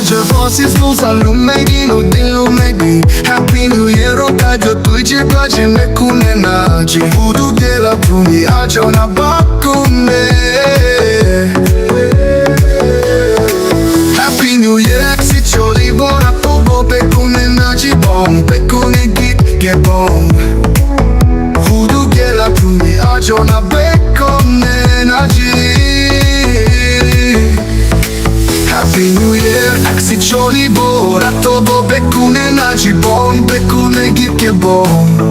otaggio fossi scusa non mai di no dillo mai di Happy New Year otaggio tu ci piace me kune naci Voodoo della pruni agio una baccone Happy New Year si cioli buona popo pe kune naci bom pe kune git che bom Voodoo della pruni agio una baccone naci Happy New Year, aksi cioli bora Tobo bekune naci bon, bekune gitke bon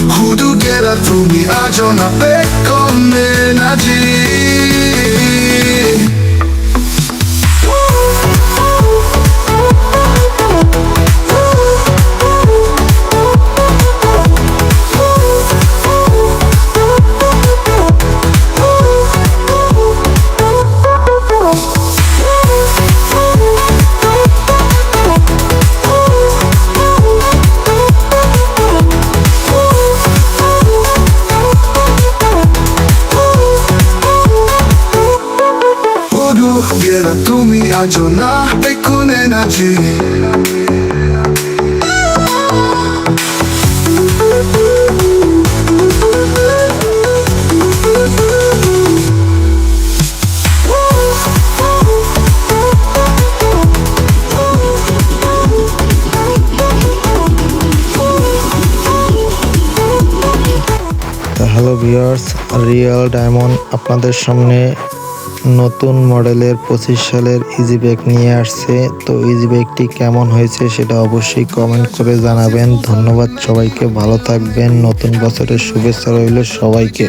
Hudu gela tumi ajona bekone naci Gera tumi ajona bekune naci hello viewers, real diamond আপনাদের সামনে নতুন মডেলের 25 সালের easy bike নিয়ে আসছে। তো easy বাইকটি কেমন হয়েছে সেটা অবশ্যই কমেন্ট করে জানাবেন। ধন্যবাদ সবাইকে, ভালো থাকবেন। নতুন বছরের শুভেচ্ছা রইল সবাইকে।